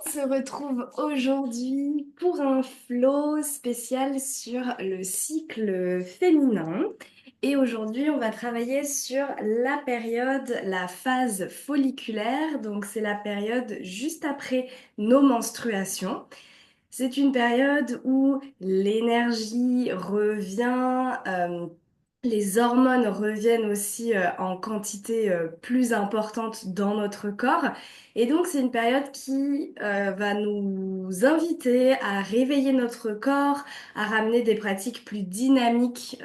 On se retrouve aujourd'hui pour un flow spécial sur le cycle féminin. Et aujourd'hui, on va travailler sur la période, la phase folliculaire. Donc, c'est la période juste après nos menstruations. C'est une période où l'énergie revient, les hormones reviennent aussi en quantité plus importante dans notre corps. Et donc, c'est une période qui va nous inviter à réveiller notre corps, à ramener des pratiques plus dynamiques,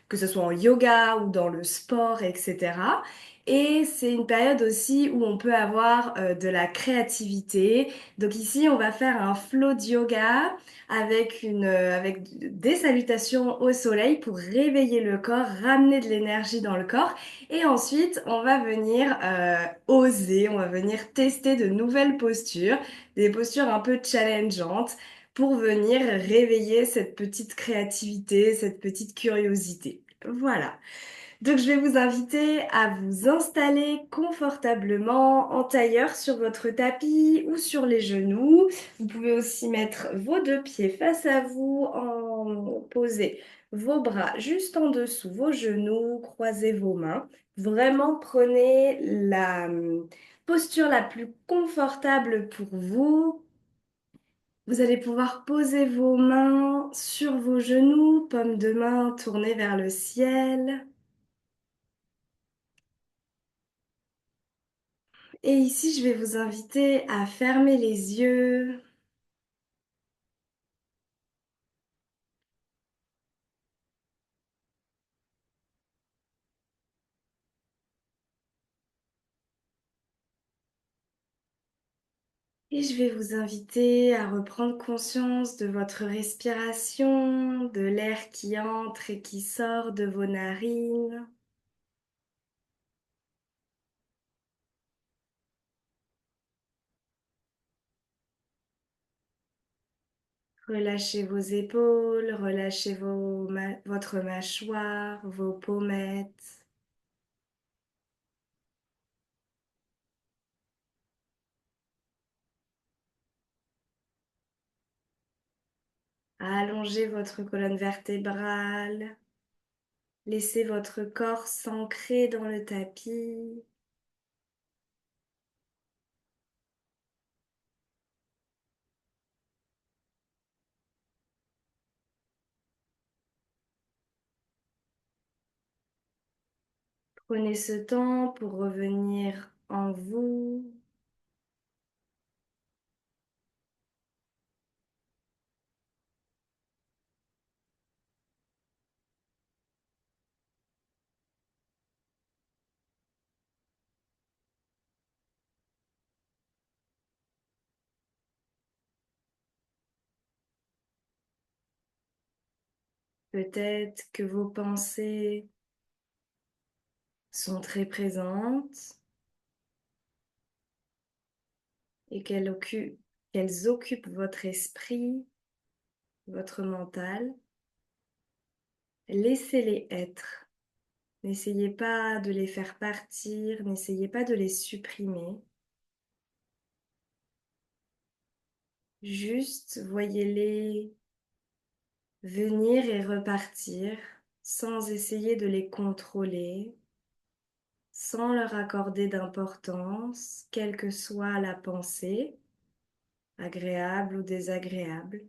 que ce soit en yoga ou dans le sport, etc. Et c'est une période aussi où on peut avoir de la créativité. Donc ici, on va faire un flow de yoga avec des salutations au soleil pour réveiller le corps, ramener de l'énergie dans le corps. Et ensuite, on va venir oser, on va venir tester de nouvelles postures, des postures un peu challengeantes pour venir réveiller cette petite créativité, cette petite curiosité. Voilà. Donc, je vais vous inviter à vous installer confortablement en tailleur sur votre tapis ou sur les genoux. Vous pouvez aussi mettre vos deux pieds face à vous, en poser vos bras juste en dessous vos genoux, croisez vos mains. Vraiment, prenez la posture la plus confortable pour vous. Vous allez pouvoir poser vos mains sur vos genoux, paume de main tournée vers le ciel. Et ici, je vais vous inviter à fermer les yeux et je vais vous inviter à reprendre conscience de votre respiration, de l'air qui entre et qui sort de vos narines. Relâchez vos épaules, relâchez votre mâchoire, vos pommettes. Allongez votre colonne vertébrale. Laissez votre corps s'ancrer dans le tapis. Prenez ce temps pour revenir en vous. Peut-être que vos pensées sont très présentes et qu'elles occupent votre esprit, votre mental. Laissez-les être. N'essayez pas de les faire partir, n'essayez pas de les supprimer. Juste voyez-les venir et repartir sans essayer de les contrôler, sans leur accorder d'importance, quelle que soit la pensée, agréable ou désagréable.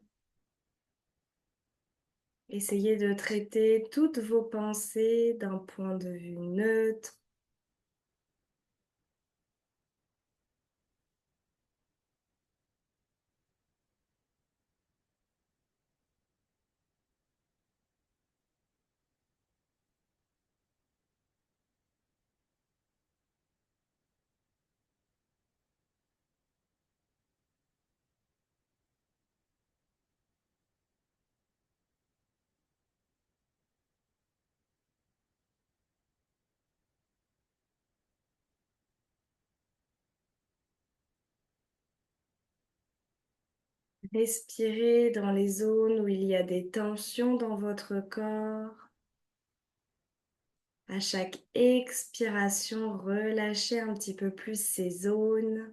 Essayez de traiter toutes vos pensées d'un point de vue neutre. Respirez dans les zones où il y a des tensions dans votre corps. À chaque expiration, relâchez un petit peu plus ces zones.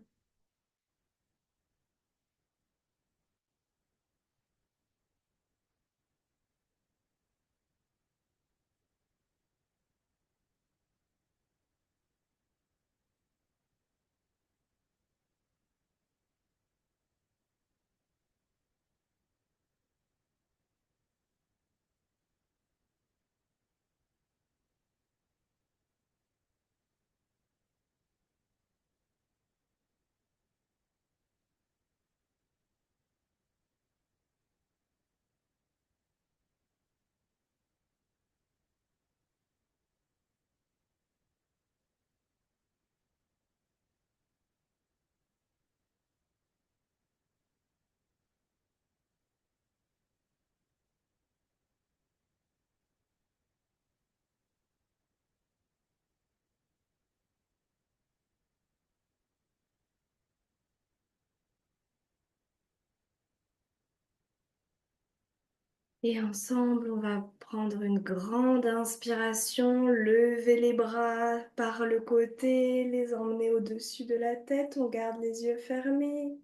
Et ensemble, on va prendre une grande inspiration, lever les bras par le côté, les emmener au-dessus de la tête. On garde les yeux fermés.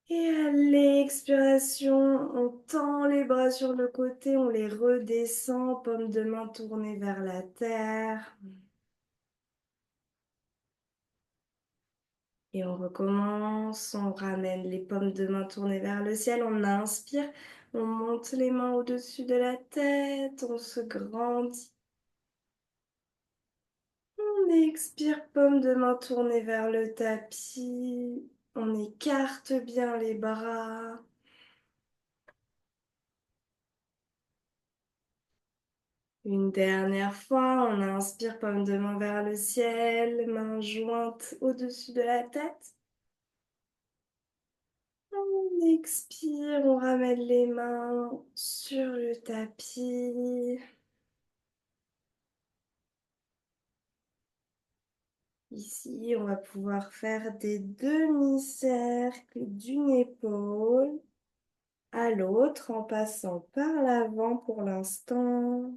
Et à l'expiration, on tend les bras sur le côté, on les redescend, paume de main tournée vers la terre. Et on recommence, on ramène les paumes de main tournées vers le ciel, on inspire, on monte les mains au-dessus de la tête, on se grandit. On expire, paume de main tournée vers le tapis, on écarte bien les bras. Une dernière fois, on inspire, paume de main vers le ciel, main jointe au-dessus de la tête. On expire, on ramène les mains sur le tapis. Ici, on va pouvoir faire des demi-cercles d'une épaule à l'autre en passant par l'avant pour l'instant.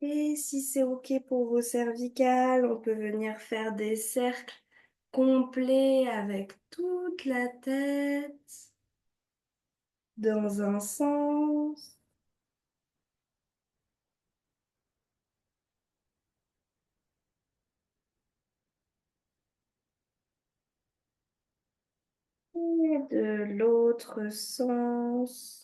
Et si c'est OK pour vos cervicales, on peut venir faire des cercles complets avec toute la tête dans un sens et de l'autre sens.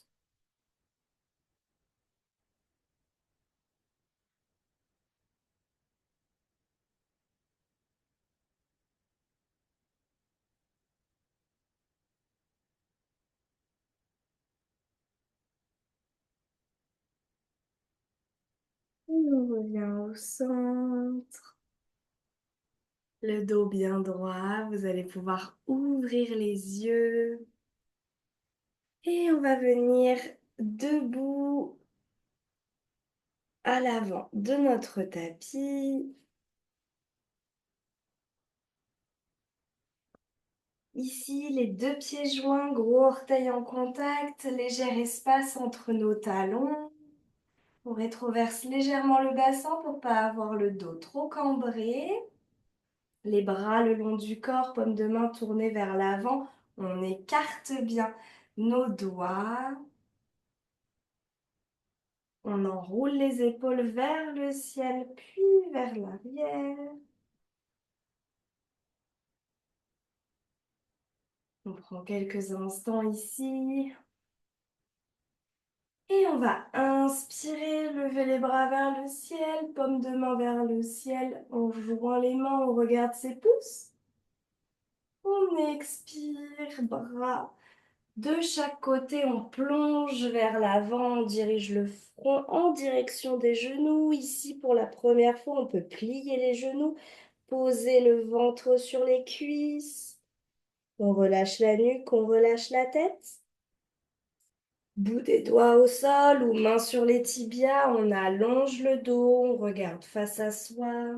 On revient au centre. Le dos bien droit, vous allez pouvoir ouvrir les yeux. Et on va venir debout à l'avant de notre tapis. Ici, les deux pieds joints, gros orteils en contact, léger espace entre nos talons. On rétroverse légèrement le bassin pour pas avoir le dos trop cambré. Les bras le long du corps, paume de main tournée vers l'avant. On écarte bien nos doigts. On enroule les épaules vers le ciel, puis vers l'arrière. On prend quelques instants ici. Et on va inspirer, lever les bras vers le ciel, paume de main vers le ciel. On joint les mains, on regarde ses pouces. On expire, bras de chaque côté, on plonge vers l'avant, on dirige le front en direction des genoux. Ici, pour la première fois, on peut plier les genoux, poser le ventre sur les cuisses. On relâche la nuque, on relâche la tête. Bout des doigts au sol ou main sur les tibias, on allonge le dos, on regarde face à soi.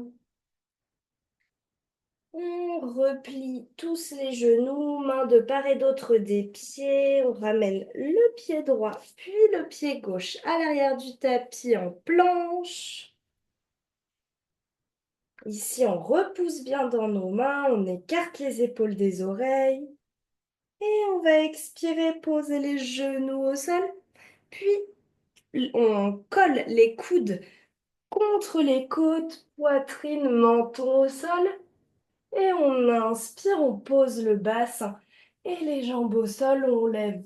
On replie tous les genoux, mains de part et d'autre des pieds. On ramène le pied droit, puis le pied gauche à l'arrière du tapis en planche. Ici, on repousse bien dans nos mains, on écarte les épaules des oreilles. Et on va expirer, poser les genoux au sol. Puis, on colle les coudes contre les côtes, poitrine, menton au sol. Et on inspire, on pose le bassin et les jambes au sol, on lève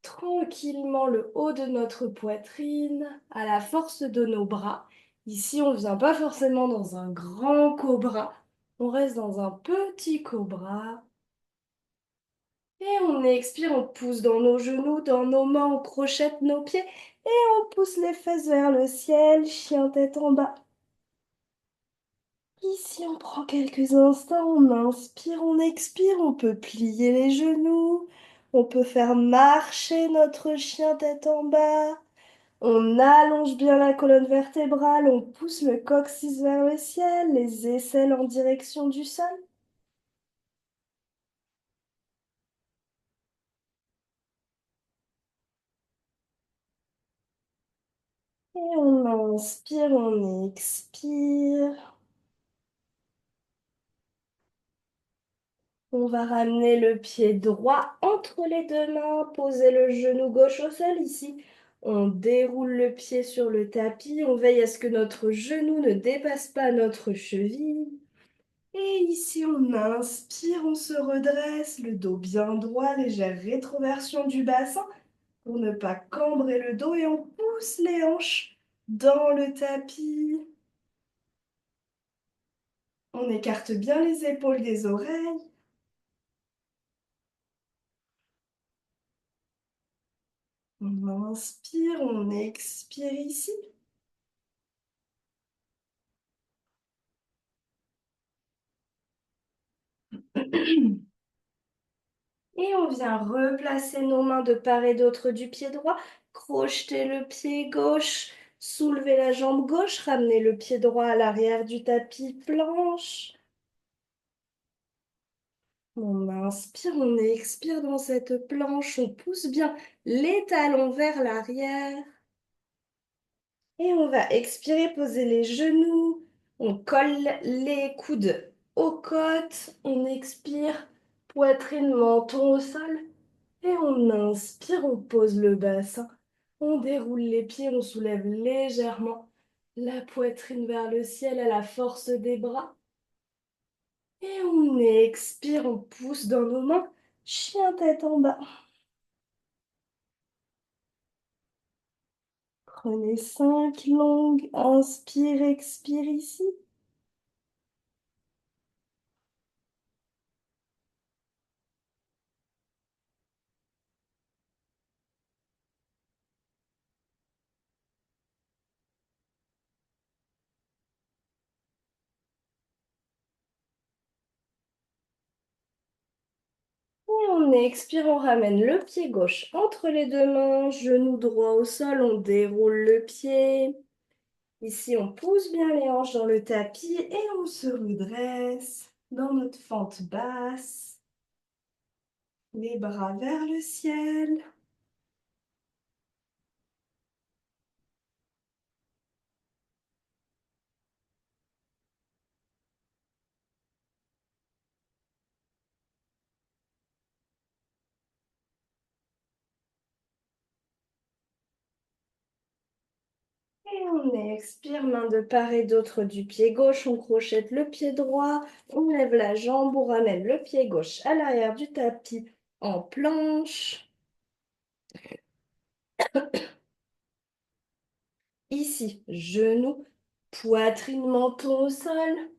tranquillement le haut de notre poitrine à la force de nos bras. Ici, on ne vient pas forcément dans un grand cobra, on reste dans un petit cobra. Et on expire, on pousse dans nos genoux, dans nos mains, on crochette nos pieds et on pousse les fesses vers le ciel, chien tête en bas. Ici, on prend quelques instants, on inspire, on expire, on peut plier les genoux, on peut faire marcher notre chien tête en bas, On allonge bien la colonne vertébrale, on pousse le coccyx vers le ciel, les aisselles en direction du sol. Et on inspire, on expire. On va ramener le pied droit entre les deux mains, poser le genou gauche au sol ici. On déroule le pied sur le tapis, on veille à ce que notre genou ne dépasse pas notre cheville. Et ici, on inspire, on se redresse, le dos bien droit, légère rétroversion du bassin pour ne pas cambrer le dos et on pousse les hanches dans le tapis. On écarte bien les épaules des oreilles. On inspire, on expire ici. Et on vient replacer nos mains de part et d'autre du pied droit, crocheter le pied gauche, soulever la jambe gauche, ramener le pied droit à l'arrière du tapis planche. On inspire, on expire dans cette planche, on pousse bien les talons vers l'arrière. Et on va expirer, poser les genoux. On colle les coudes aux côtes. On expire, poitrine, menton au sol. Et on inspire, on pose le bassin. On déroule les pieds, on soulève légèrement la poitrine vers le ciel à la force des bras. Et on expire, on pousse dans nos mains. Chien tête en bas. Prenez 5 longues. Inspire, expire ici. Et on expire, on ramène le pied gauche entre les deux mains, genou droit au sol, on déroule le pied. Ici, on pousse bien les hanches dans le tapis et on se redresse dans notre fente basse, les bras vers le ciel. Et on expire, main de part et d'autre du pied gauche, on crochette le pied droit, on lève la jambe, on ramène le pied gauche à l'arrière du tapis en planche. Ici, genou, poitrine, menton au sol.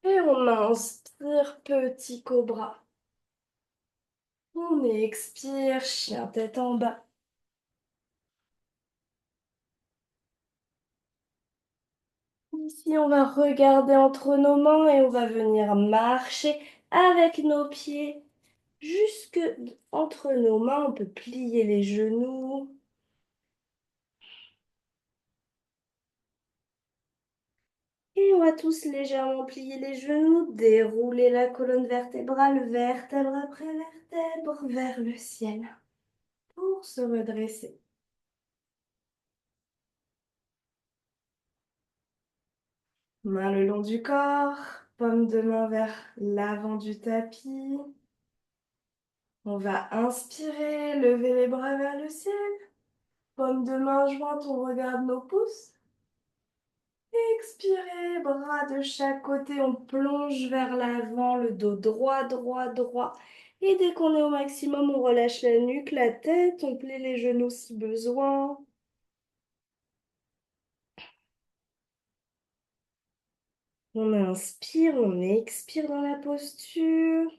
Et on inspire, petit cobra. On expire, chien tête en bas. Ici, on va regarder entre nos mains et on va venir marcher avec nos pieds jusque entre nos mains. On peut plier les genoux. Et on va tous légèrement plier les genoux, dérouler la colonne vertébrale, vertèbre après vertèbre, vers le ciel pour se redresser. Main le long du corps, paume de main vers l'avant du tapis. On va inspirer, lever les bras vers le ciel. Paume de main jointe, on regarde nos pouces. Expirez, bras de chaque côté, on plonge vers l'avant, le dos droit, droit, droit. Et dès qu'on est au maximum, on relâche la nuque, la tête, on plie les genoux si besoin. On inspire, on expire dans la posture.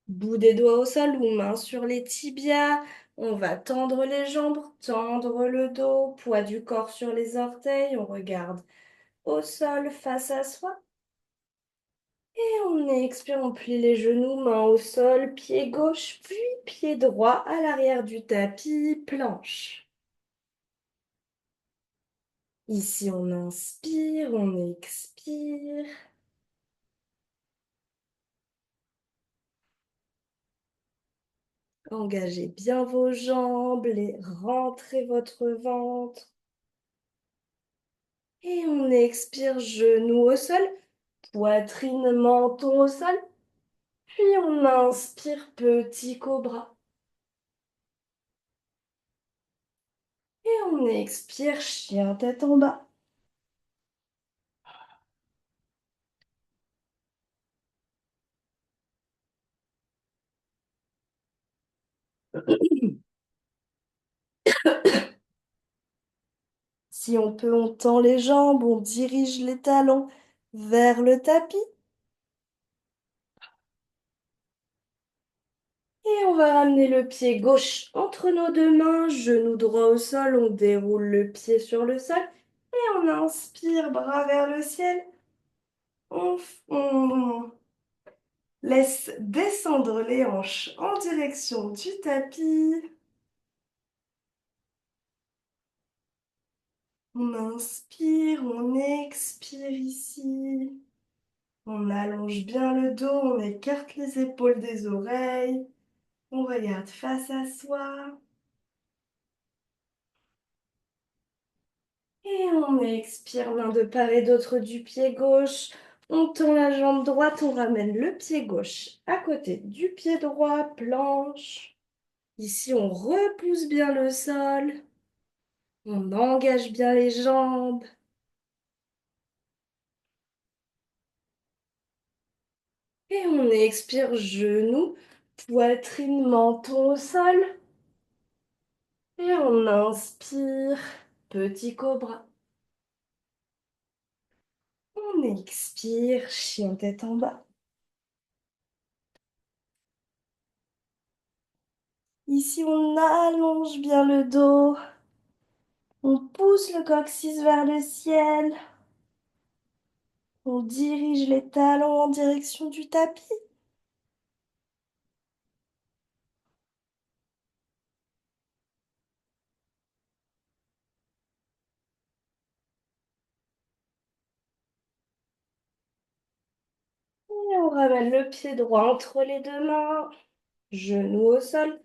Bout des doigts au sol ou main sur les tibias. On va tendre les jambes, tendre le dos, poids du corps sur les orteils. On regarde au sol face à soi. Et on expire, on plie les genoux, main au sol, pied gauche, puis pied droit à l'arrière du tapis, planche. Ici, on inspire, on expire. Engagez bien vos jambes, rentrez votre ventre. Et on expire, genoux au sol, poitrine, menton au sol. Puis on inspire, petit cobra. Et on expire, chien tête en bas. Si on peut, on tend les jambes, on dirige les talons vers le tapis. Et on va ramener le pied gauche entre nos deux mains, genou droit au sol, on déroule le pied sur le sol. Et on inspire, bras vers le ciel. On laisse descendre les hanches en direction du tapis. On inspire, on expire ici. On allonge bien le dos, on écarte les épaules des oreilles. On regarde face à soi. Et on expire, main de part et d'autre du pied gauche. On tend la jambe droite, on ramène le pied gauche à côté du pied droit, planche. Ici, on repousse bien le sol. On engage bien les jambes. Et on expire, genoux, poitrine, menton au sol. Et on inspire, petit cobra. On expire, chien tête en bas. Ici, on allonge bien le dos. On pousse le coccyx vers le ciel. On dirige les talons en direction du tapis. Et on ramène le pied droit entre les deux mains. Genou au sol.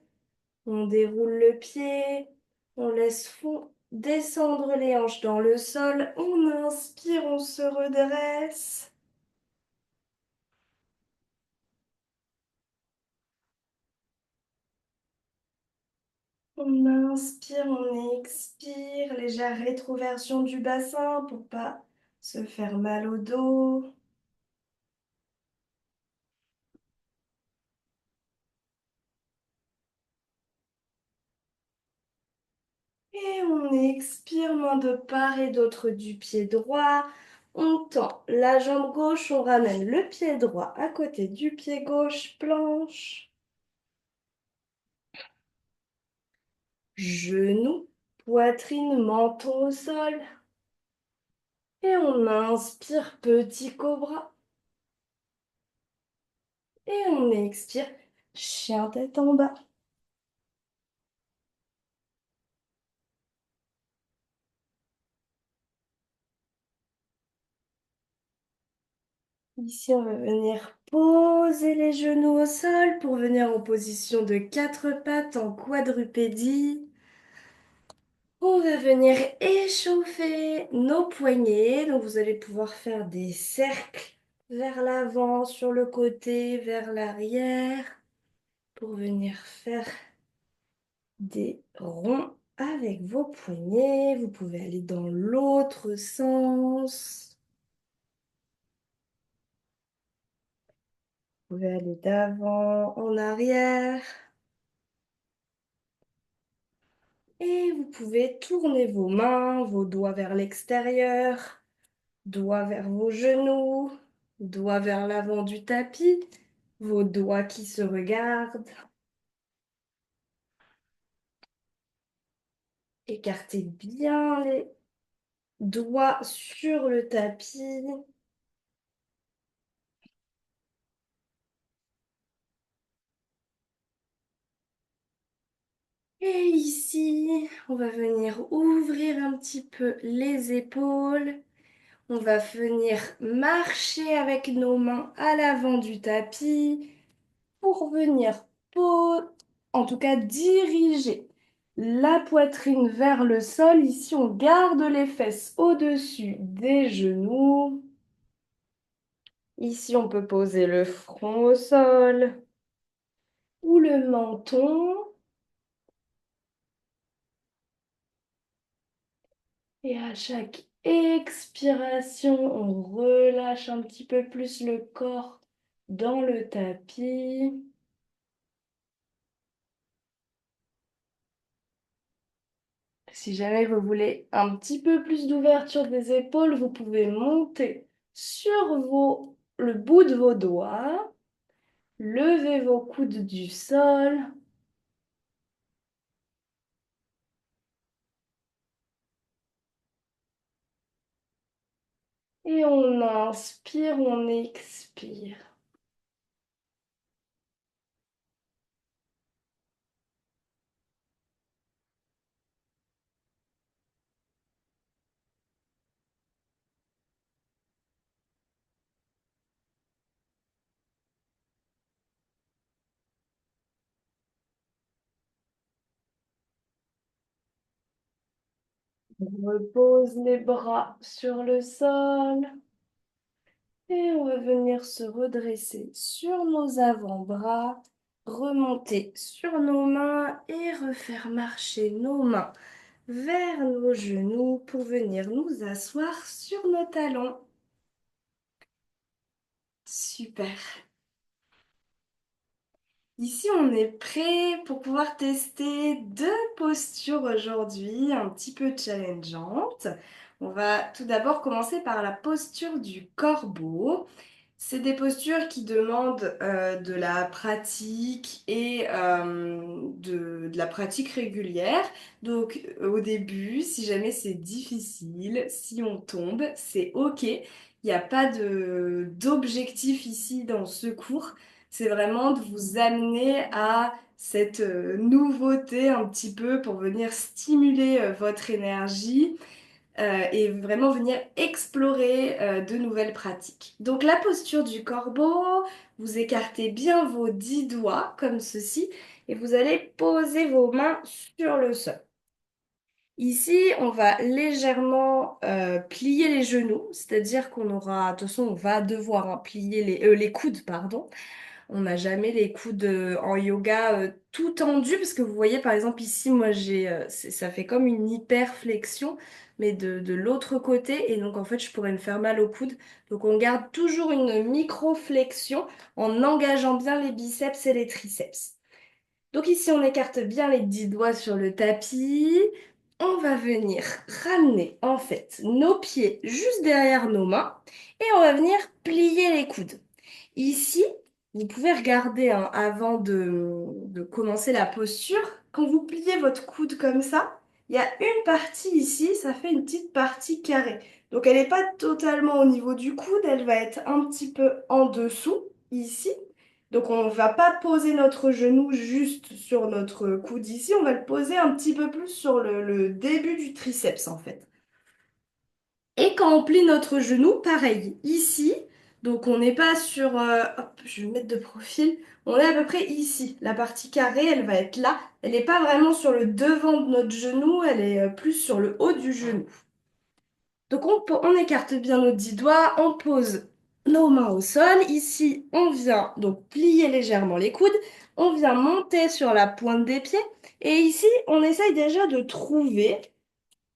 On déroule le pied. On laisse descendre les hanches dans le sol. On inspire, on se redresse. On inspire, on expire. Légère rétroversion du bassin pour pas se faire mal au dos. Et on expire, main de part et d'autre du pied droit. On tend la jambe gauche, on ramène le pied droit à côté du pied gauche, planche. Genou, poitrine, menton au sol. Et on inspire, petit cobra. Et on expire, chien tête en bas. Ici, on va venir poser les genoux au sol pour venir en position de quatre pattes en quadrupédie. On va venir échauffer nos poignets. Donc, vous allez pouvoir faire des cercles vers l'avant, sur le côté, vers l'arrière, pour venir faire des ronds avec vos poignets. Vous pouvez aller dans l'autre sens. Vous pouvez aller d'avant, en arrière. Et vous pouvez tourner vos mains, vos doigts vers l'extérieur, doigts vers vos genoux, doigts vers l'avant du tapis, vos doigts qui se regardent. Écartez bien les doigts sur le tapis. Et ici, on va venir ouvrir un petit peu les épaules. On va venir marcher avec nos mains à l'avant du tapis pour venir, en tout cas, diriger la poitrine vers le sol. Ici, on garde les fesses au-dessus des genoux. Ici, on peut poser le front au sol ou le menton. Et à chaque expiration, on relâche un petit peu plus le corps dans le tapis. Si jamais vous voulez un petit peu plus d'ouverture des épaules, vous pouvez monter sur le bout de vos doigts, lever vos coudes du sol. Et on inspire, on expire. On repose les bras sur le sol. Et on va venir se redresser sur nos avant-bras, remonter sur nos mains et refaire marcher nos mains vers nos genoux pour venir nous asseoir sur nos talons. Super. Ici, on est prêt pour pouvoir tester deux postures aujourd'hui, un petit peu challengeantes. On va tout d'abord commencer par la posture du corbeau. C'est des postures qui demandent de la pratique et de la pratique régulière. Donc au début, si jamais c'est difficile, si on tombe, c'est OK. Il n'y a pas d'objectif ici dans ce cours. C'est vraiment de vous amener à cette nouveauté un petit peu pour venir stimuler votre énergie et vraiment venir explorer de nouvelles pratiques. Donc la posture du corbeau, vous écartez bien vos 10 doigts comme ceci et vous allez poser vos mains sur le sol. Ici, on va légèrement plier les genoux, c'est-à-dire qu'on aura, de toute façon, on va devoir plier les coudes, pardon. On n'a jamais les coudes en yoga tout tendus parce que vous voyez par exemple ici moi ça fait comme une hyperflexion mais de l'autre côté et donc en fait je pourrais me faire mal au coude. Donc on garde toujours une micro-flexion en engageant bien les biceps et les triceps. Donc ici on écarte bien les 10 doigts sur le tapis. On va venir ramener en fait nos pieds juste derrière nos mains et on va venir plier les coudes. Ici, vous pouvez regarder hein, avant de commencer la posture. Quand vous pliez votre coude comme ça, il y a une partie ici, ça fait une petite partie carrée. Donc elle n'est pas totalement au niveau du coude, elle va être un petit peu en dessous, ici. Donc on ne va pas poser notre genou juste sur notre coude ici, on va le poser un petit peu plus sur le début du triceps en fait. Et quand on plie notre genou, pareil, ici, donc on n'est pas sur, hop, je vais me mettre de profil, on est à peu près ici. La partie carrée, elle va être là. Elle n'est pas vraiment sur le devant de notre genou, elle est plus sur le haut du genou. Donc on écarte bien nos 10 doigts, on pose nos mains au sol. Ici, on vient donc plier légèrement les coudes, on vient monter sur la pointe des pieds. Et ici, on essaye déjà de trouver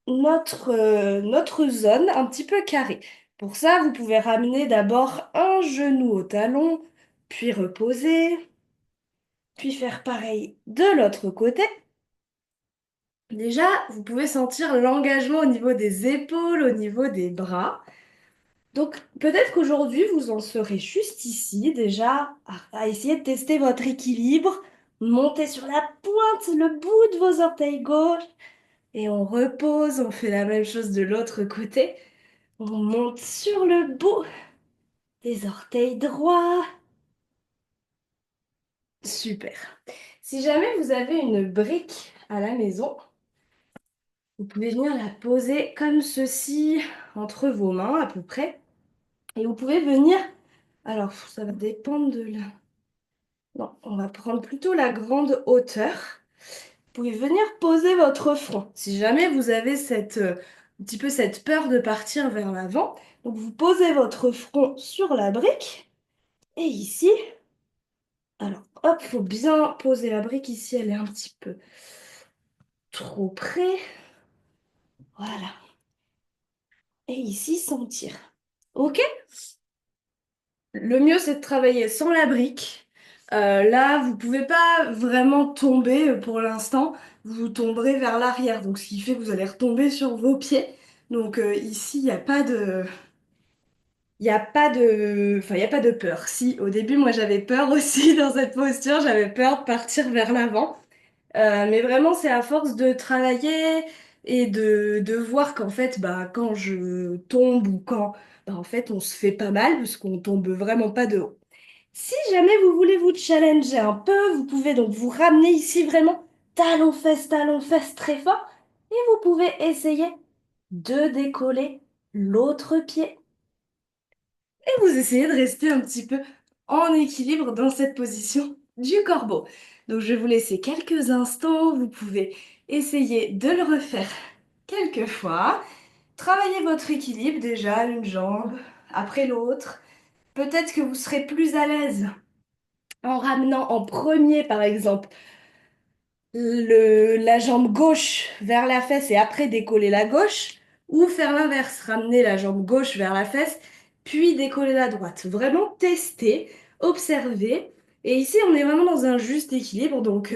notre zone un petit peu carrée. Pour ça, vous pouvez ramener d'abord un genou au talon, puis reposer, puis faire pareil de l'autre côté. Déjà, vous pouvez sentir l'engagement au niveau des épaules, au niveau des bras. Donc, peut-être qu'aujourd'hui, vous en serez juste ici, déjà, à essayer de tester votre équilibre. Montez sur la pointe, le bout de vos orteils gauche, et on repose, on fait la même chose de l'autre côté. On monte sur le bout des orteils droits. Super. Si jamais vous avez une brique à la maison, vous pouvez venir la poser comme ceci entre vos mains à peu près. Et vous pouvez venir, alors ça va dépendre de la... Non, on va prendre plutôt la grande hauteur. Vous pouvez venir poser votre front. Si jamais vous avez un petit peu cette peur de partir vers l'avant, donc vous posez votre front sur la brique. Et ici, alors hop, faut bien poser la brique ici, elle est un petit peu trop près. Voilà. Et ici, sentir. Ok? Le mieux, c'est de travailler sans la brique. Là, vous pouvez pas vraiment tomber pour l'instant. Vous tomberez vers l'arrière, donc ce qui fait que vous allez retomber sur vos pieds. Donc ici, il n'y a pas de, enfin, il y a pas de peur. Si, au début, moi, j'avais peur aussi dans cette posture. J'avais peur de partir vers l'avant. Mais vraiment, c'est à force de travailler et de voir qu'en fait, bah, quand je tombe ou quand, bah, en fait, on se fait pas mal parce qu'on tombe vraiment pas de haut. Si jamais vous voulez vous challenger un peu, vous pouvez donc vous ramener ici vraiment talon fesse très fort et vous pouvez essayer de décoller l'autre pied et vous essayez de rester un petit peu en équilibre dans cette position du corbeau. Donc je vais vous laisser quelques instants, vous pouvez essayer de le refaire quelques fois. Travaillez votre équilibre déjà, une jambe après l'autre. Peut-être que vous serez plus à l'aise en ramenant en premier, par exemple, la jambe gauche vers la fesse et après décoller la gauche, ou faire l'inverse, ramener la jambe gauche vers la fesse, puis décoller la droite. Vraiment tester, observer. Et ici, on est vraiment dans un juste équilibre, donc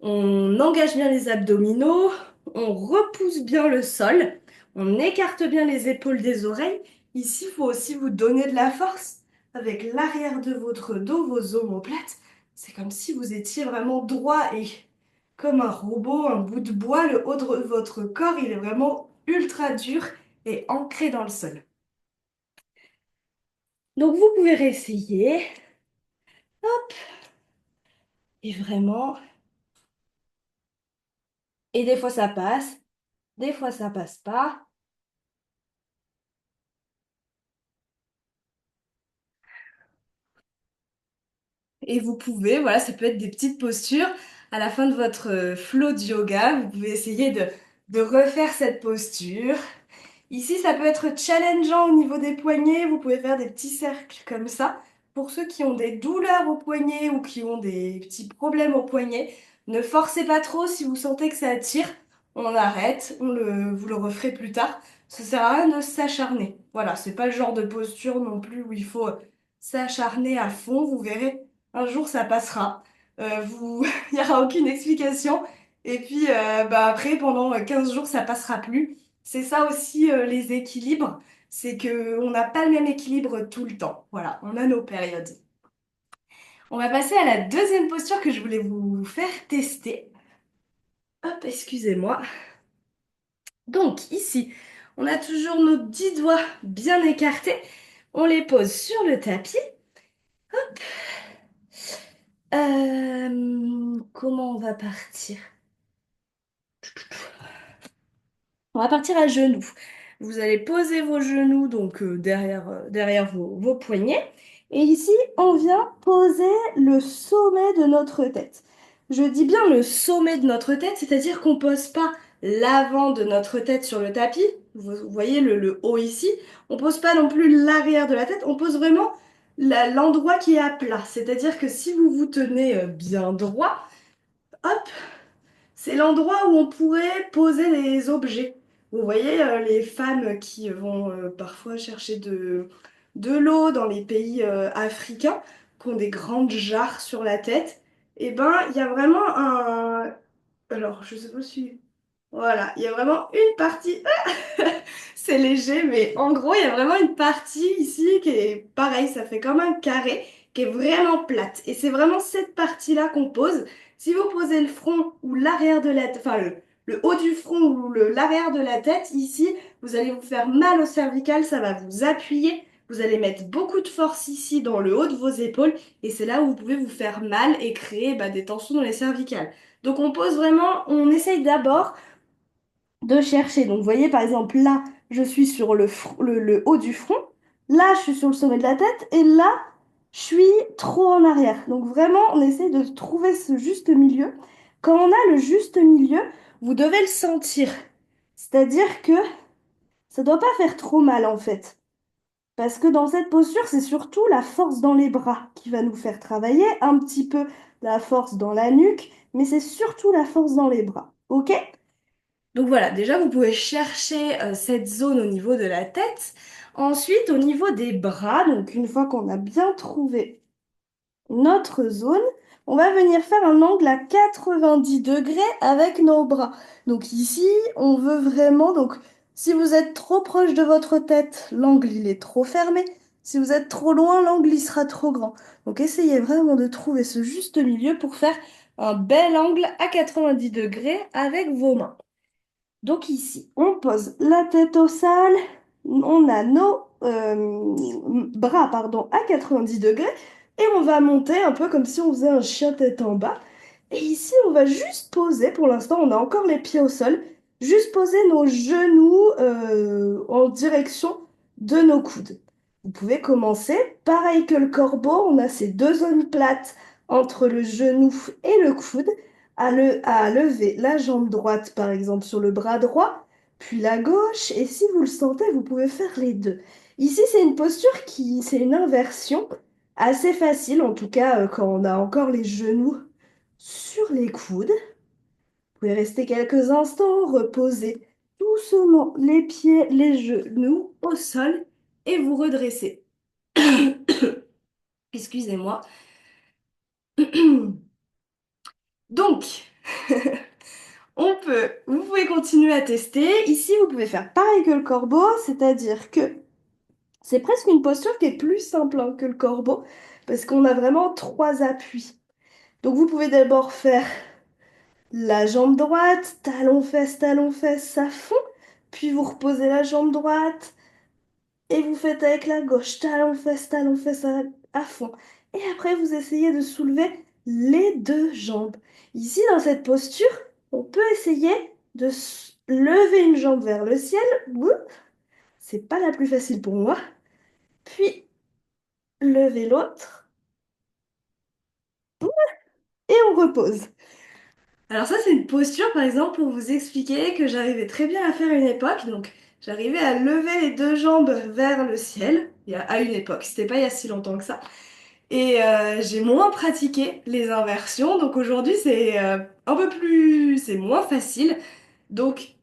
on engage bien les abdominaux, on repousse bien le sol, on écarte bien les épaules des oreilles. Ici, il faut aussi vous donner de la force avec l'arrière de votre dos, vos omoplates. C'est comme si vous étiez vraiment droit et comme un robot, un bout de bois, le haut de votre corps, il est vraiment ultra dur et ancré dans le sol. Donc vous pouvez réessayer. Et vraiment, et des fois ça passe, des fois ça passe pas. Et vous pouvez, voilà, ça peut être des petites postures. À la fin de votre flow de yoga, vous pouvez essayer de refaire cette posture. Ici, ça peut être challengeant au niveau des poignets. Vous pouvez faire des petits cercles comme ça. Pour ceux qui ont des douleurs au poignet ou qui ont des petits problèmes au poignet, ne forcez pas trop. Si vous sentez que ça tire, on arrête. Vous le referez plus tard. Ça sert à rien de s'acharner. Voilà, c'est pas le genre de posture non plus où il faut s'acharner à fond. Vous verrez, un jour ça passera. Il n'y aura aucune explication. Et puis bah, après, pendant 15 jours, ça passera plus. C'est ça aussi les équilibres, c'est que on n'a pas le même équilibre tout le temps. Voilà, on a nos périodes. On va passer à la deuxième posture que je voulais vous faire tester. Hop, excusez-moi. Donc ici, on a toujours nos 10 doigts bien écartés. On les pose sur le tapis. Comment on va partir? On va partir à genoux. Vous allez poser vos genoux donc derrière vos poignets. Et ici, on vient poser le sommet de notre tête. Je dis bien le sommet de notre tête, c'est-à-dire qu'on ne pose pas l'avant de notre tête sur le tapis. Vous voyez le haut ici. On ne pose pas non plus l'arrière de la tête. On pose vraiment l'endroit qui est à plat. C'est-à-dire que si vous vous tenez bien droit, hop, c'est l'endroit où on pourrait poser les objets. Vous voyez, les femmes qui vont parfois chercher de l'eau dans les pays africains, qui ont des grandes jarres sur la tête, et ben, il y a vraiment un... Alors, je sais pas si... Voilà, il y a vraiment une partie... C'est léger, mais en gros, il y a vraiment une partie ici qui est pareil, ça fait comme un carré, qui est vraiment plate. Et c'est vraiment cette partie-là qu'on pose. Si vous posez le front ou l'arrière de la tête, enfin le haut du front ou l'arrière de la tête, ici, vous allez vous faire mal au cervical, ça va vous appuyer. Vous allez mettre beaucoup de force ici dans le haut de vos épaules et c'est là où vous pouvez vous faire mal et créer des tensions dans les cervicales. Donc on pose vraiment, on essaye d'abord de chercher. Donc, vous voyez, par exemple, là, je suis sur le haut du front, là, je suis sur le sommet de la tête, et là, je suis trop en arrière. Donc, vraiment, on essaie de trouver ce juste milieu. Quand on a le juste milieu, vous devez le sentir. C'est-à-dire que ça doit pas faire trop mal, en fait. Parce que dans cette posture, c'est surtout la force dans les bras qui va nous faire travailler, un petit peu la force dans la nuque, mais c'est surtout la force dans les bras. OK? Donc voilà, déjà vous pouvez chercher cette zone au niveau de la tête. Ensuite, au niveau des bras, donc une fois qu'on a bien trouvé notre zone, on va venir faire un angle à 90 degrés avec nos bras. Donc ici, on veut vraiment, donc si vous êtes trop proche de votre tête, l'angle il est trop fermé. Si vous êtes trop loin, l'angle il sera trop grand. Donc essayez vraiment de trouver ce juste milieu pour faire un bel angle à 90 degrés avec vos mains. Donc ici, on pose la tête au sol, on a nos bras pardon, à 90 degrés et on va monter un peu comme si on faisait un chien tête en bas. Et ici, on va juste poser, pour l'instant, on a encore les pieds au sol, juste poser nos genoux en direction de nos coudes. Vous pouvez commencer, pareil que le corbeau, on a ces deux zones plates entre le genou et le coude à lever la jambe droite, par exemple, sur le bras droit, puis la gauche, et si vous le sentez, vous pouvez faire les deux. Ici, c'est une posture c'est une inversion assez facile, en tout cas quand on a encore les genoux sur les coudes. Vous pouvez rester quelques instants, reposer doucement les pieds, les genoux au sol et vous redresser. Excusez-moi. Donc, vous pouvez continuer à tester. Ici, vous pouvez faire pareil que le corbeau, c'est-à-dire que c'est presque une posture qui est plus simple hein, que le corbeau, parce qu'on a vraiment trois appuis. Donc, vous pouvez d'abord faire la jambe droite, talon, fesse à fond, puis vous reposez la jambe droite et vous faites avec la gauche, talon, fesse à fond. Et après, vous essayez de soulever les deux jambes. Ici, dans cette posture, on peut essayer de lever une jambe vers le ciel. Ouh, c'est pas la plus facile pour moi. Puis, lever l'autre et on repose. Alors ça, c'est une posture, par exemple, pour vous expliquer que j'arrivais très bien à faire à une époque. Donc, j'arrivais à lever les deux jambes vers le ciel, à une époque. C'était pas il y a si longtemps que ça. Et j'ai moins pratiqué les inversions. Donc aujourd'hui, c'est un peu plus... C'est moins facile. Donc,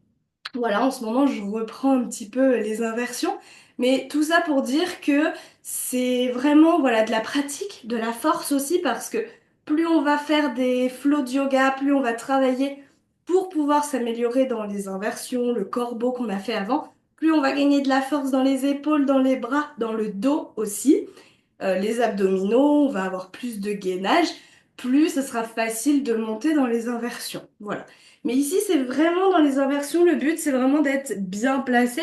voilà, en ce moment, je reprends un petit peu les inversions, mais tout ça pour dire que c'est vraiment voilà, de la pratique, de la force aussi, parce que plus on va faire des flows de yoga, plus on va travailler pour pouvoir s'améliorer dans les inversions, le corbeau qu'on a fait avant, plus on va gagner de la force dans les épaules, dans les bras, dans le dos aussi, les abdominaux, on va avoir plus de gainage, plus ce sera facile de monter dans les inversions. Voilà. Mais ici, c'est vraiment dans les inversions, le but, c'est vraiment d'être bien placé.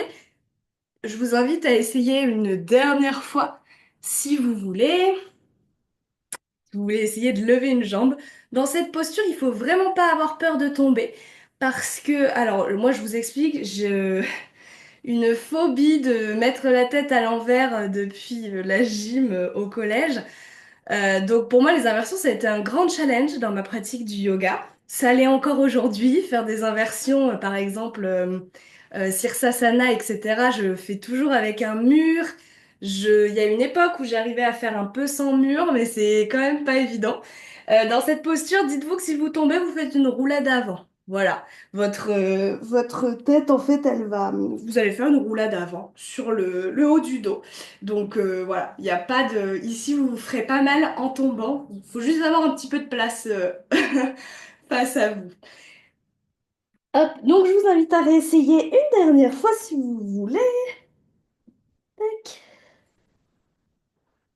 Je vous invite à essayer une dernière fois si vous voulez. Si vous voulez essayer de lever une jambe. Dans cette posture, il faut vraiment pas avoir peur de tomber. Parce que, alors, moi, je vous explique, j'ai une phobie de mettre la tête à l'envers depuis la gym au collège. Donc pour moi, les inversions, ça a été un grand challenge dans ma pratique du yoga. Ça l'est encore aujourd'hui, faire des inversions, par exemple Sirsasana, etc. Je fais toujours avec un mur. Il y a une époque où j'arrivais à faire un peu sans mur, mais c'est quand même pas évident. Dans cette posture, dites-vous que si vous tombez, vous faites une roulade avant. Voilà, votre tête, en fait, vous allez faire une roulade avant sur le haut du dos. Donc voilà, il n'y a pas de... Ici, vous vous ferez pas mal en tombant. Il faut juste avoir un petit peu de place face à vous. Hop, donc je vous invite à réessayer une dernière fois si vous voulez. Tac.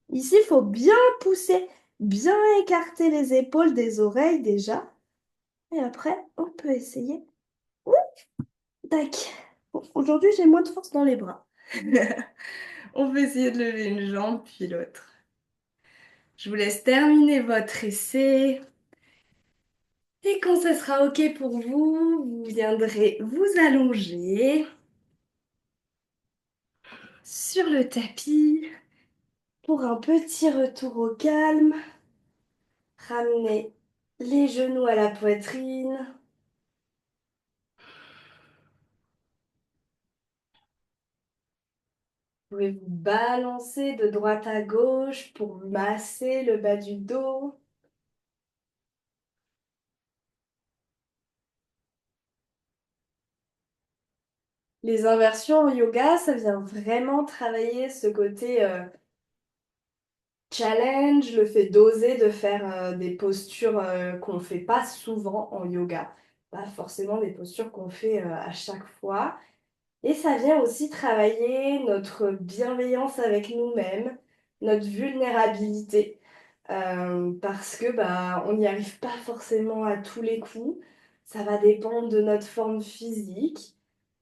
Ici, il faut bien pousser, bien écarter les épaules des oreilles déjà. Et après, on peut essayer. Ouh, tac. Bon, aujourd'hui, j'ai moins de force dans les bras. On peut essayer de lever une jambe puis l'autre. Je vous laisse terminer votre essai. Et quand ça sera OK pour vous, vous viendrez vous allonger sur le tapis pour un petit retour au calme. Ramenez les genoux à la poitrine. Vous pouvez vous balancer de droite à gauche pour masser le bas du dos. Les inversions en yoga, ça vient vraiment travailler ce côté challenge, le fait d'oser de faire des postures qu'on ne fait pas souvent en yoga. Pas forcément des postures qu'on fait à chaque fois. Et ça vient aussi travailler notre bienveillance avec nous-mêmes, notre vulnérabilité. Parce que bah, on n'y arrive pas forcément à tous les coups. Ça va dépendre de notre forme physique.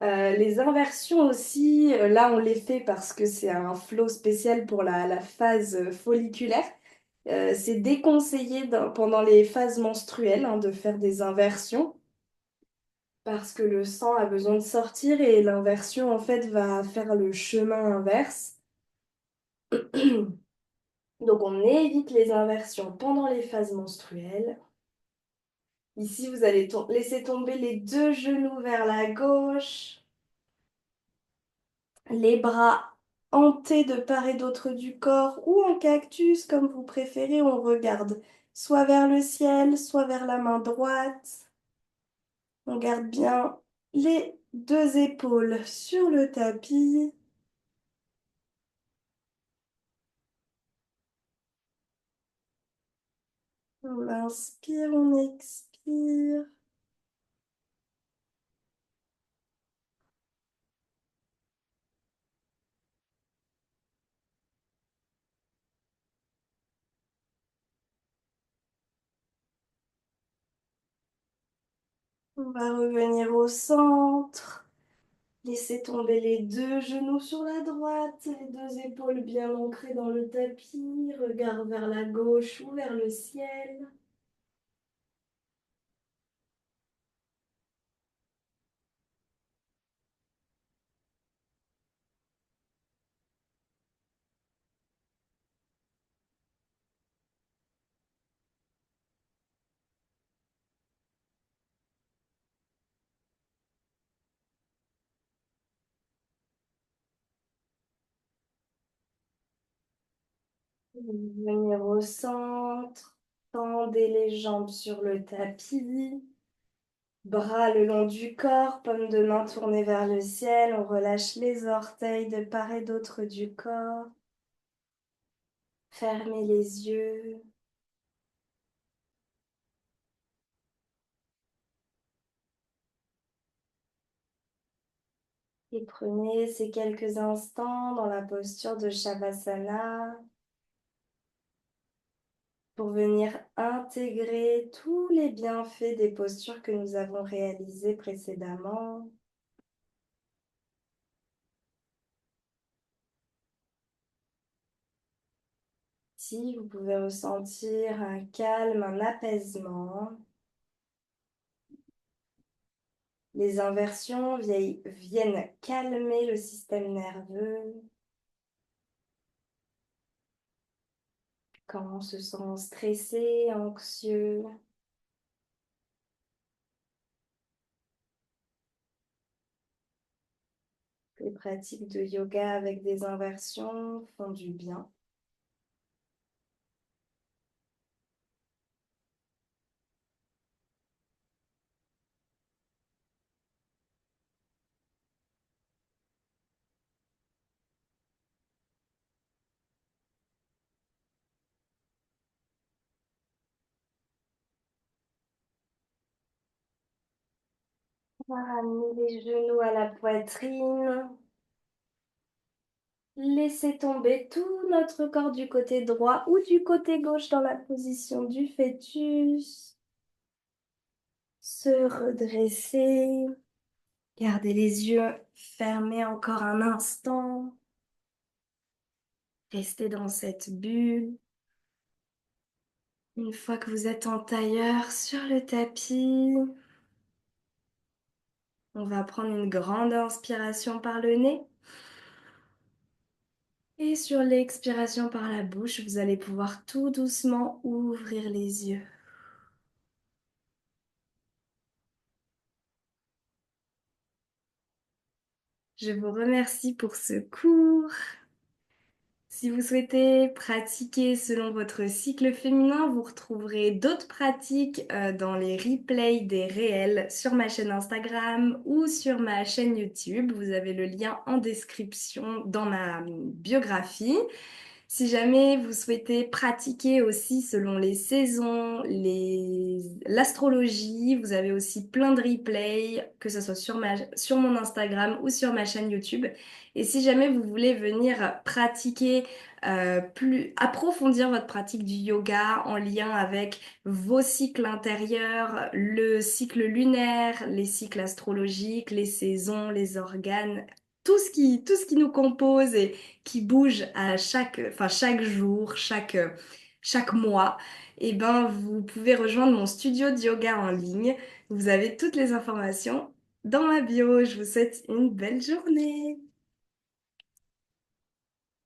Les inversions aussi, là on les fait parce que c'est un flow spécial pour la phase folliculaire. C'est déconseillé pendant les phases menstruelles hein, de faire des inversions parce que le sang a besoin de sortir et l'inversion en fait va faire le chemin inverse. Donc on évite les inversions pendant les phases menstruelles. Ici, vous allez laisser tomber les deux genoux vers la gauche, les bras hantés de part et d'autre du corps ou en cactus, comme vous préférez. On regarde soit vers le ciel, soit vers la main droite. On garde bien les deux épaules sur le tapis. On inspire, on expire. On va revenir au centre. Laissez tomber les deux genoux sur la droite, les deux épaules bien ancrées dans le tapis, regard vers la gauche ou vers le ciel. Venir au centre, tendez les jambes sur le tapis, bras le long du corps, paume de main tournée vers le ciel, on relâche les orteils de part et d'autre du corps. Fermez les yeux. Et prenez ces quelques instants dans la posture de Shavasana pour venir intégrer tous les bienfaits des postures que nous avons réalisées précédemment. Si vous pouvez ressentir un calme, un apaisement, les inversions viennent calmer le système nerveux quand on se sent stressé, anxieux. Les pratiques de yoga avec des inversions font du bien. On va ramener les genoux à la poitrine. Laissez tomber tout notre corps du côté droit ou du côté gauche dans la position du fœtus. Se redresser. Gardez les yeux fermés encore un instant. Restez dans cette bulle. Une fois que vous êtes en tailleur sur le tapis, on va prendre une grande inspiration par le nez. Et sur l'expiration par la bouche, vous allez pouvoir tout doucement ouvrir les yeux. Je vous remercie pour ce cours. Si vous souhaitez pratiquer selon votre cycle féminin, vous retrouverez d'autres pratiques dans les replays des réels sur ma chaîne Instagram ou sur ma chaîne YouTube. Vous avez le lien en description dans ma biographie. Si jamais vous souhaitez pratiquer aussi selon les saisons, l'astrologie, vous avez aussi plein de replays, que ce soit sur mon Instagram ou sur ma chaîne YouTube. Et si jamais vous voulez venir pratiquer, approfondir votre pratique du yoga en lien avec vos cycles intérieurs, le cycle lunaire, les cycles astrologiques, les saisons, les organes, tout ce qui nous compose et qui bouge à chaque jour, chaque mois, et ben vous pouvez rejoindre mon studio de yoga en ligne. Vous avez toutes les informations dans ma bio. Je vous souhaite une belle journée.